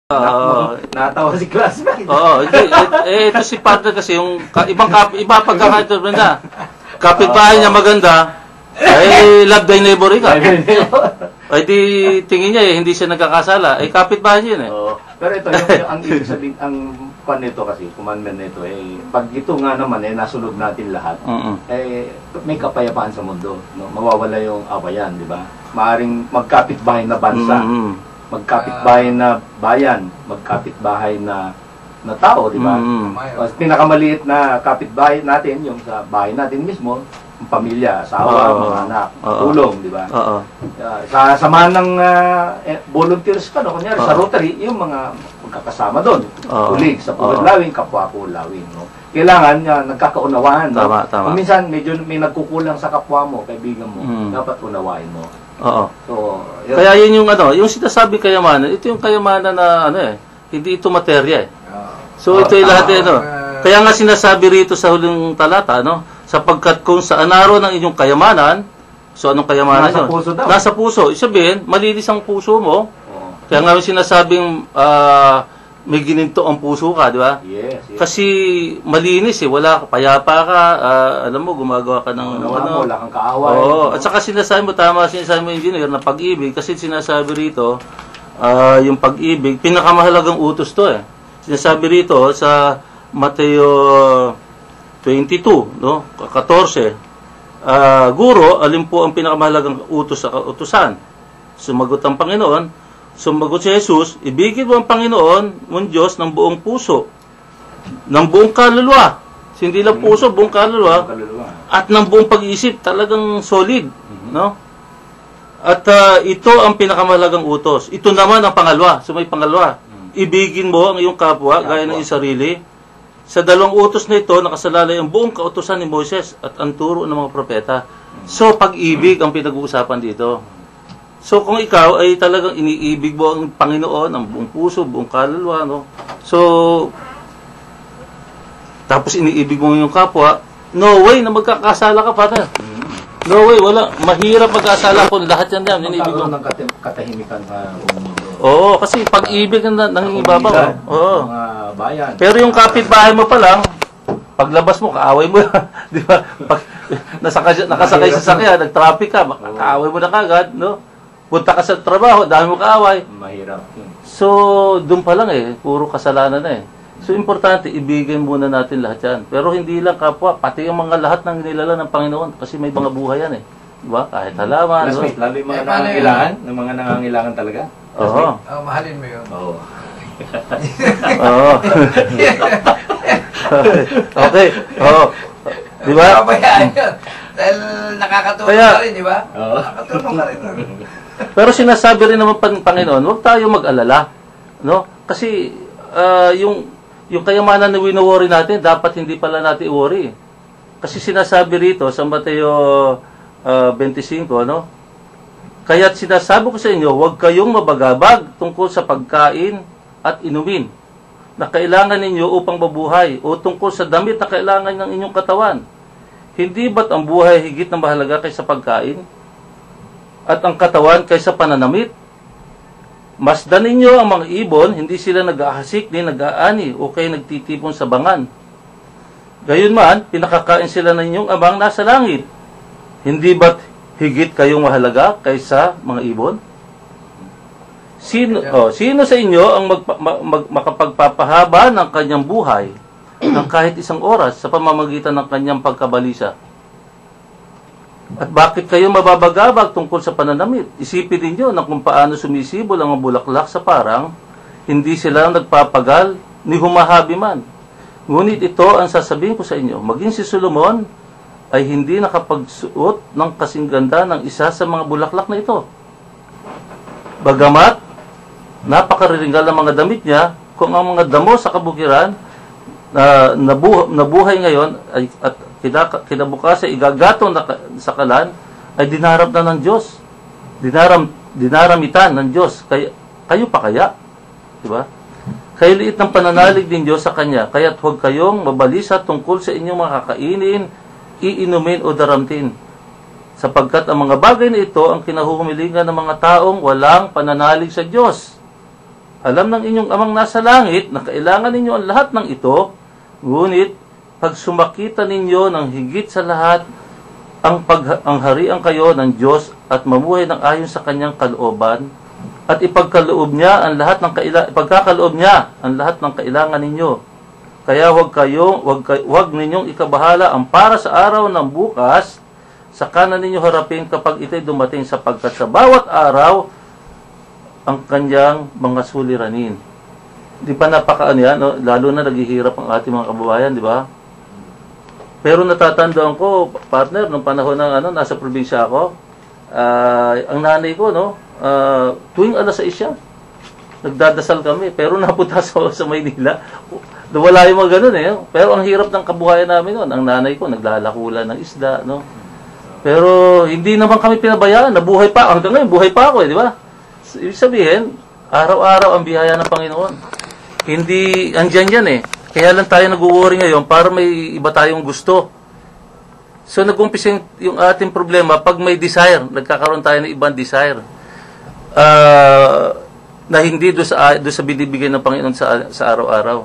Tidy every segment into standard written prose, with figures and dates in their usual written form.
Natawa si classmate. Oo, ito si partner kasi yung iba pagkakaintro na. Kapitbahay niya maganda, ay love thy neighbor ka. Ay di tingin niya hindi siya nagkakasala. Ay kapitbahay niya yun eh. Pero ito, yung ang ibig sabihin, ang pan nito kasi, commandment nito, pag ito nga naman, nasunod natin lahat, may kapayapaan sa mundo. No? Mawawala yung awayan, di ba? Maaring magkapitbahay na bansa, magkapitbahay na bayan, magkapitbahay na tao, di ba? Pinakamaliit na kapitbahay natin, yung sa bahay natin mismo, ang pamilya, asawa, mga anak, tulong, di ba? Sa samahan ng volunteers ka, no? Kunyari, sa Rotary, yung mga magkakasama doon, ulig, sa Pulad-Lawin, kapwa ko Lawin, no? Kailangan nagkakaunawaan, no? Tama. Kung minsan, medyo may nagkukulang sa kapwa mo, kaibigan mo, dapat unawain mo. So, kaya yun yung yung sinasabi kayamanan, ito yung kayamanan na hindi ito materya eh. So ito yung lahat kaya nga sinasabi rito sa huling talata, sapagkat kung saan naroon ang inyong kayamanan, so anong kayamanan yun? Puso daw. Nasa puso. Sabihin, malinis ang puso mo. Kaya nga sinasabing may gininto ang puso ka, di ba? Yes. Kasi malinis wala payapa ka, alam mo, gumagawa ka ng wala kang kaaway. At saka sinasabi mo, sinasabi mo engineer, na pag-ibig, kasi sinasabi rito, yung pag-ibig, pinakamahalagang utos to eh. Sinasabi rito sa Mateo 22, 14, Guro, alin po ang pinakamahalagang utos sa kautusan? Sumagot ang Panginoon, sumagot si Jesus, ibigin mo ang Panginoon mong Diyos ng buong puso, ng buong kaluluwa, hindi lang puso, buong kaluluwa, at ng buong pag-iisip, talagang solid, At ito ang pinakamahalagang utos. Ito naman ang pangalawa, so may pangalawa. Ibigin mo ang iyong kapwa, gaya ng iyong sarili. Sa dalawang utos na ito, nakasalalay ang buong kautusan ni Moises at ang turo ng mga propeta. So, pag-ibig ang pinag-uusapan dito. So, kung ikaw ay talagang iniibig mo ang Panginoon, ang buong puso, buong kaluluwa, So, tapos iniibig mo yung kapwa, no way na magkakasala ka, partner. No way, wala. Mahirap magkasala kung lahat yan iniibig mo. Ng katahimikan ka. Oo, kasi pag-ibig ang nangingibabaw. Oo. Mga bayan. Pero yung kapitbahay mo pa lang, paglabas mo, kaaway mo. Di ba? Pag nakasakay sa sakya, nag-traffic ka, kaaway mo na kagad, Punta ka sa trabaho, dami mo kaaway. Mahirap. So, doon pa lang puro kasalanan na So, importante, ibigay muna natin lahat yan. Pero hindi lang kapwa, pati yung mga lahat ng nilala ng Panginoon, kasi may mga buhay yan Diba? Kahit halaman. Lalo yung mga nangangailangan, ng mga nangangailangan talaga. Oo. Mahalin mo yun. Oo. Oo. Okay. Oo. Diba? Kabayaan yun. Dahil nakakatulong ka rin, di ba? Oo. Nakakatulong ka rin. Pero sinasabi rin naman Panginoon, huwag tayo mag-alala. Kasi yung kayamanan na wino-worry natin, dapat hindi pala natin i-worry. Kasi sinasabi rito sa Mateo 25, kaya't sinasabi ko sa inyo, huwag kayong mabagabag tungkol sa pagkain at inumin na kailangan ninyo upang mabuhay o tungkol sa damit na kailangan ng inyong katawan. Hindi ba't ang buhay higit na mahalaga kaysa pagkain? At ang katawan kaysa pananamit? Masdan ninyo ang mga ibon, hindi sila nag-aahasik ni nag-aani o kayo nagtitipon sa bangan. Gayunman, pinakakain sila ng inyong amang nasa langit. Hindi ba't higit kayong mahalaga kaysa mga ibon? Sino sa inyo ang makapagpapahaba ng kanyang buhay ng kahit isang oras sa pamamagitan ng kanyang pagkabalisa? At bakit kayo mababagabag tungkol sa pananamit? Isipin ninyo na kung paano sumisibol ang bulaklak sa parang, hindi sila nagpapagal ni humahabi man. Ngunit ito ang sasabihin ko sa inyo, maging si Solomon ay hindi nakapagsuot ng kasing ganda ng isa sa mga bulaklak na ito. Bagamat, napakariringal ang mga damit niya, kung ang mga damo sa kabukiran nabuhay ngayon at kinabukasan igagatong sa kalan, ay dinaram na ng Diyos. Dinaramitan ng Diyos. Kayo pa kaya? Diba? Kayo liit ng pananalig din Diyos sa Kanya, kaya't huwag kayong mabalisa tungkol sa inyong mga kakainin, iinumin o daramtin. Sapagkat ang mga bagay na ito ang kinahuhumilingan ng mga taong walang pananalig sa Diyos. Alam ng inyong amang nasa langit na kailangan ninyo ang lahat ng ito, ngunit pag sumakita ninyo ng higit sa lahat ang harian kayo ng Diyos at mamuhay ng ayon sa kanyang kalooban, at ipagkaloob niya ang lahat ng kailangan ninyo. Kaya wag ninyong ikabahala ang para sa araw ng bukas, sa kanan ninyo harapin kapag ito'y dumating, sapagkat sa bawat araw ang kanyang mga suliranin. Di pa napakaano yan, no? Lalo na naghihirap ang ating mga kababayan, di ba? Pero natatandaan ko, partner, nung panahon ng nasa probinsya ako, ang nanay ko, no, tuwing alas 6 siya, nagdadasal kami, pero napunta sa Maynila. Wala yung mga ganun eh. Pero ang hirap ng kabuhayan namin noon. Ang nanay ko, naglalakula ng isda, no? Pero hindi naman kami pinabayaan. Nabuhay pa. Hanggang ngayon, buhay pa ako eh, di ba? Ibig sabihin, araw-araw ang biyaya ng Panginoon. Hindi, andyan yan eh. Kaya lang tayo nag-worry ngayon para may iba tayong gusto. So, nag-umpisa yung ating problema pag may desire. Nagkakaroon tayo ng ibang desire. Na hindi doon sa binibigay ng Panginoon sa araw-araw.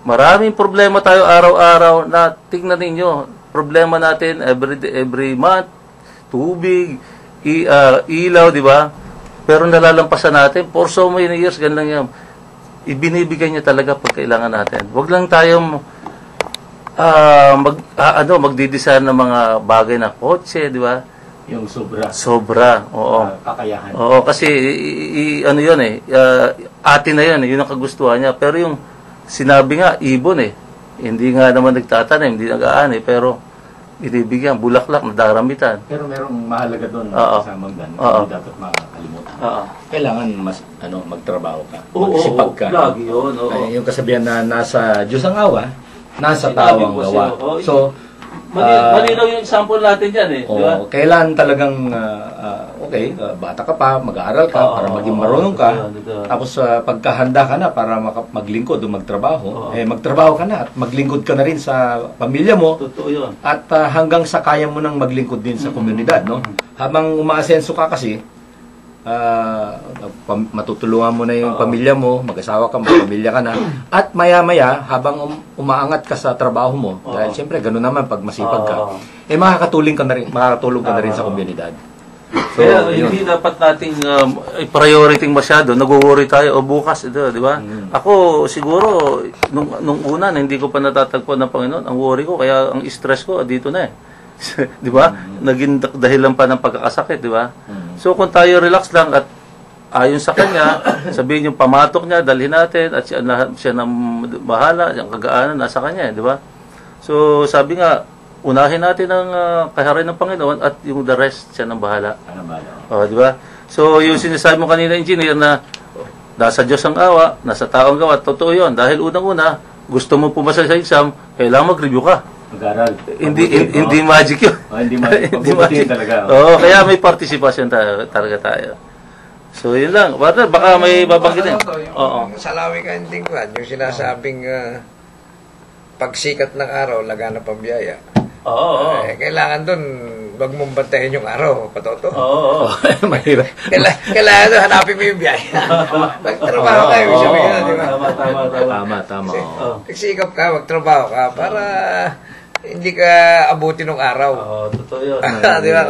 Maraming problema tayo araw-araw na tingnan ninyo. Problema natin every month, tubig, ilaw, di ba? Pero nalalampasan natin for so many years, ganun lang yan. Ibinibigay niya talaga pag kailangan natin. Huwag lang tayong magdidesign ng mga bagay na kotse, di ba? Yung sobra. Sobra, oo. Kakayahan. Oo, kasi ano yun eh, atin na yun, yun ang kagustuhan niya. Pero yung sinabi nga, ibon eh. Hindi nga naman nagtatanim, hindi nag-aani, pero binibigyan, bulaklak, nadaramitan. Pero merong mahalaga doon kasamang ganun. Hindi dapat makakalimutan. Kailangan magtrabaho ka. Magsipag ka. Lagi yun. Yung kasabihan na nasa Diyos ang awa, nasa tao ang gawa. So, malinaw yung example natin dyan eh. Diba? Kailan talagang, bata ka pa, mag-aaral ka, para maging marunong ka. Tapos, pagkahanda ka na para maglingkod o magtrabaho, magtrabaho ka na at maglingkod ka na rin sa pamilya mo. Totoo yun. At hanggang sa kaya mo nang maglingkod din sa komunidad, no? Habang umaasenso ka kasi, matutulungan mo na yung pamilya mo, mag-asawa ka, mag-pamilya ka na, at maya-maya, habang umaangat ka sa trabaho mo, dahil siyempre, gano'n naman, pag masipag ka, makakatulong ka na rin sa komunidad. So, kaya hindi dapat nating priority masyado, nag-worry tayo, bukas, ito, di ba? Ako, siguro, nung una, hindi ko pa natatagpuan ng Panginoon, ang worry ko, kaya ang stress ko, dito na eh. Di ba? Naging dahilan pa ng pagkakasakit, di ba? So kung tayo relax lang at ayon sa kanya, sabihin yung pamatok niya, dalhin natin at siya nang bahala, yung kagaanan nasa kanya, di ba? So sabi nga, unahin natin ang kaharian ng Panginoon at yung the rest siya nang bahala. Di ba? So yung sinasabi mo kanina, engineer, na nasa Diyos ang awa, nasa tao ang gawa, totoo yun. Dahil unang-una, gusto mo pumasa sa exam, kailangan mag-review ka. Mag-aral. Hindi magic yun. Hindi magic. Hindi magic talaga. Kaya may participation talaga tayo. So, yun lang. Baka may babanggitin. Yung salawi ka ending ko, yung sinasabing pagsikat ng araw, laganap ang biyaya. Kailangan dun, wag mong bantayan yung araw, patoto. Mahirap. Kailangan doon, hanapin mo yung biyaya. Magtrabaho kayo, sabi ka, di ba? Tama. Nagsikap ka, magtrabaho ka, para hindi ka abutin ng araw. Totoo yun. Di ba?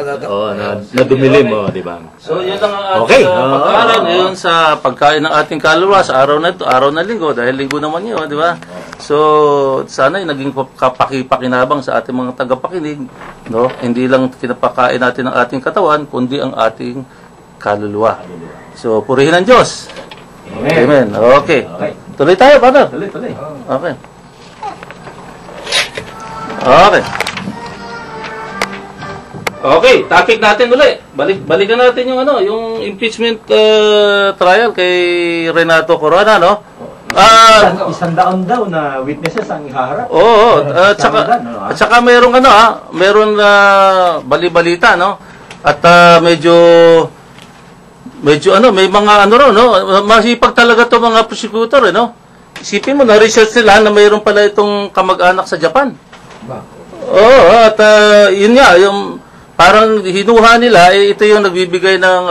Nadumilim mo, di ba? So, yun lang ang ating pag-aaral ngayon sa pagkain ng ating kaluluwa sa araw na ito, araw na linggo, dahil linggo naman yun, di ba? So, sana yung naging kapakipakinabang sa ating mga tagapakinig, no? Hindi lang pinapakain natin ang ating katawan, kundi ang ating kaluluwa. So, purihin ang Diyos. Amen. Okay. Tuloy tayo, partner. Tuloy. Okay. Okay, topic natin ulit. Balikan natin yung yung impeachment trial kay Renato Corona, no? Isang daon daw na witnesses ang ihaharap. At saka mayroong mayroong bali-balita, no? At medyo may mga masipag talaga 'to mga prosecutor, no? Isipin mo, na-research nila na mayroon pala itong kamag-anak sa Japan. At yun nga, yung parang hinuha nila, ito yung nagbibigay ng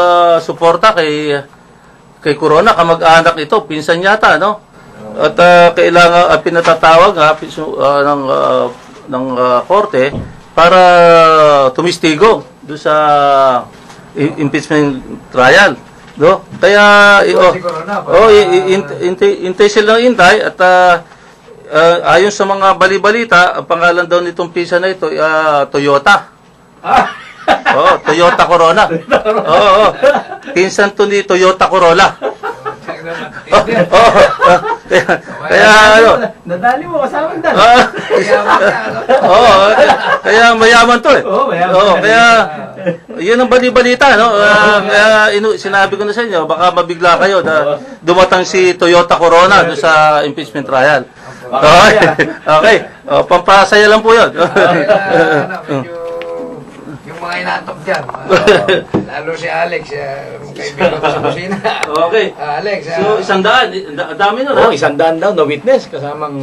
suporta kay kay Corona, kamag-anak ito, pinsan yata, no? At kailangan pinatatawag ng korte para tumistigo do sa impeachment trial, no? Kaya intay sila ng intay at ayon sa mga bali-balita, ang pangalan daw nitong pinsan na ito Toyota. Toyota Corona. Pinsan to ni Toyota Corolla. Kaya nadali mo kasama dal. Kaya mayaman to eh. Kaya yun ang bali-balita, no? Kaya sinabi ko na sa inyo, baka mabigla kayo na dumatang si Toyota Corona do sa impeachment trial. Okay. Pampasaya lang po 'yon. Mga inatok dyan. Lalo si Alex, kaibigan ko sa kusina. Okay. Alex. So, 100. Ang dami nun, ha? 100 daw, no witness, kasamang...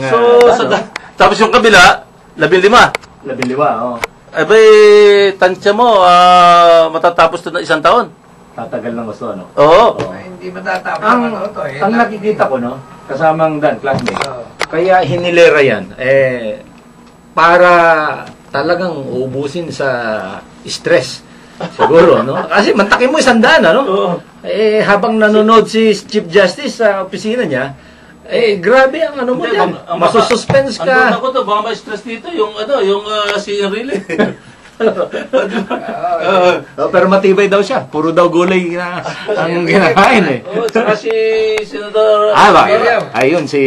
Tapos yung kabila, 15. 15, oo. Abay, tansya mo, matatapos ito na 1 taon. Tatagal ng gusto, no? Oo. Hindi matatapos. Ang nakikita ko, no? Kasamang Dan, classmate. Kaya hinilera yan, para talagang uubusin sa stress. Siguro, no? Kasi mantakin mo 100, ano? Habang nanonood si Chief Justice sa opisina niya, grabe ang ano mo dyan. Masususpense ka. Andun ako to, baka ma-stress dito, yung si Enrile. Pero matibay daw siya. Puro daw gulay na ang kinakain eh. Saka si Senador Miriam. Ayun, si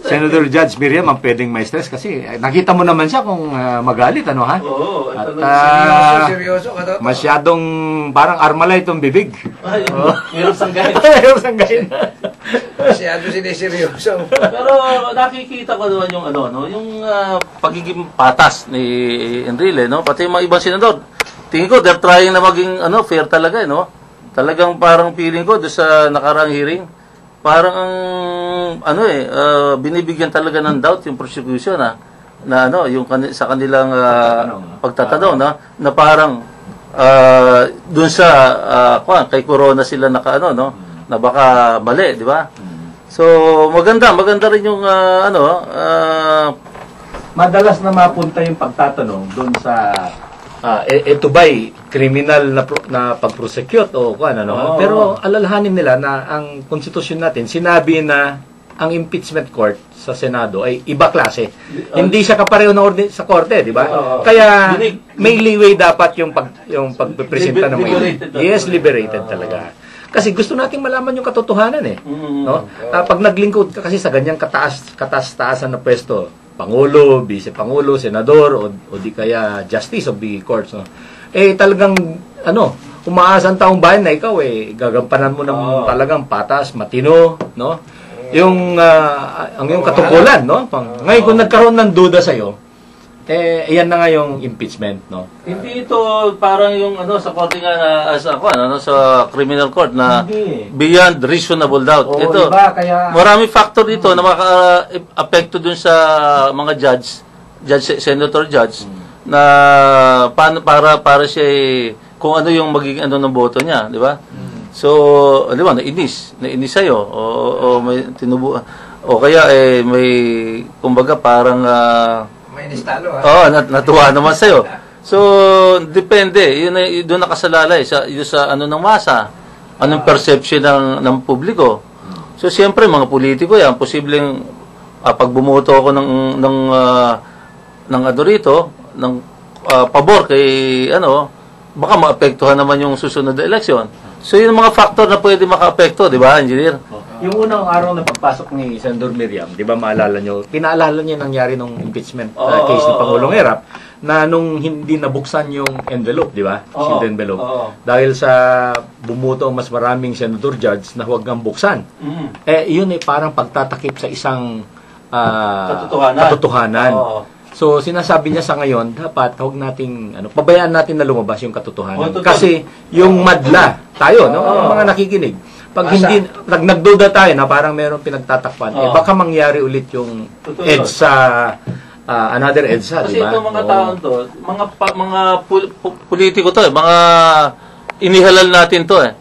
Senador Judge Miriam ang pwedeng may stress kasi nakita mo naman siya kung magalit, ano ha? Oo. At seryoso ka to. masyadong parang Armalite itong bibig. Mayroong sanggay. Mayroong sanggay. Masyado sineseryoso. Pero nakikita ko naman yung yung pagiging patas ni Enrile, no? Pati yung mga ibang senador. Tingin ko they're trying na maging fair talaga, no? Talagang parang feeling ko do sa nakaraang hearing, parang ang binibigyan talaga ng doubt yung prosecution na yung sa kanilang pagtatanong na parang doon sa kay Corona sila na baka mali, di ba? So maganda rin yung madalas na mapunta yung pagtatanong doon sa ito ba'y criminal na pag-prosecute o pero alalahanin nila na ang konstitusyon natin sinabi na ang impeachment court sa Senado ay iba klase. Hindi siya kapareho sa korte, di ba? Kaya may leeway dapat yung pagpresenta ng mga yes, liberated talaga. Kasi gusto nating malaman yung katotohanan no? Pag naglingkod ka kasi sa ganyang kataas-taasan na pwesto, Pangulo, Vice-Pangulo, Senador, o di kaya Justice of the Courts, no? Talagang, umaasa ang taong bayan na ikaw, gagampanan mo ng talagang patas, matino, no? Yung katungkulan, no? Ngayon, kung nagkaroon ng duda sa'yo, yan na nga yung impeachment, no? Hindi ito parang yung sa korte nga sa criminal court na beyond reasonable doubt. Ito, diba? Kaya marami factor dito na maka-apekto dun sa mga senator judge na para siya kung ano yung magiging ng boto niya, di ba? So, di ba, nainis sa'yo o may tinubuan o kaya may kumbaga parang may nistalo, natuwa naman sa'yo. So, depende. Doon nakasalalay sa ng masa. Anong perception ng publiko. So, siyempre, mga politiko yan, posibleng pag bumoto ako ng pabor kay, baka maapektuhan naman yung susunod na eleksyon. So, yung mga factor na pwede maka-apekto, di ba, engineer? Yung unang araw na pagpasok ni Senador Miriam, di ba maalala nyo, pinaalala niya nangyari nung impeachment case ni Pangulong Erap, na nung hindi nabuksan yung envelope, di ba? Sealed envelope. Dahil sa bumuto mas maraming senador judge na huwag nang buksan. Yun parang pagtatakip sa isang katotohanan. So, sinasabi niya sa ngayon, dapat huwag nating, pabayaan natin na lumabas yung katotohanan. Kasi yung madla, tayo, mga nakikinig, pag hindi nagduda tayo na parang meron pinagtatakpan, baka mangyari ulit yung EDSA, another EDSA, di ba? Kasi itong mga taon to, mga politiko to, mga inihalal natin to eh.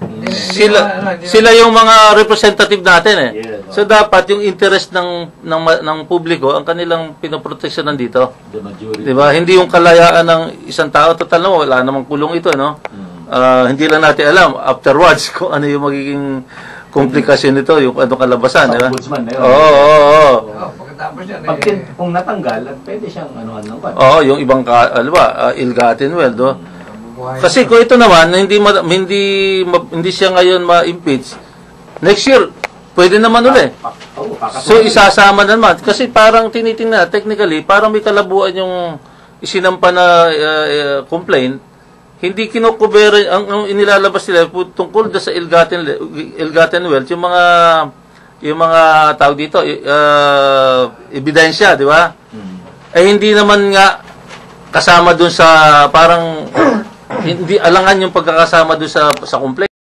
Sila yung mga representative natin eh. So dapat yung interest ng publiko ang kanilang pinoproteksyonan dito. 'Di ba? Hindi yung kalayaan ng isang tao. Total na wala namang kulong ito, no? Hindi lang natin alam afterwards kung ano yung magiging komplikasyon nito, yung ano kalabasan, di ba? Oo. Pagkatapos yan kung natanggal, pwede siyang ano-ano pa. Oo, yung ibang ill-gotten wealth, do. Kasi kung ito naman hindi siya ngayon ma-impeach, next year pwede naman uli. So isasama naman kasi parang tinitingnan technically, parang may kalabuan yung isinampa na complaint. Hindi kinokubera ang inilalabas nila tungkol sa ill-gotten wealth, yung mga tawag dito ebidensya, di ba? Hindi naman nga kasama dun sa parang hindi alangan yung pagkakasama doon sa complaint.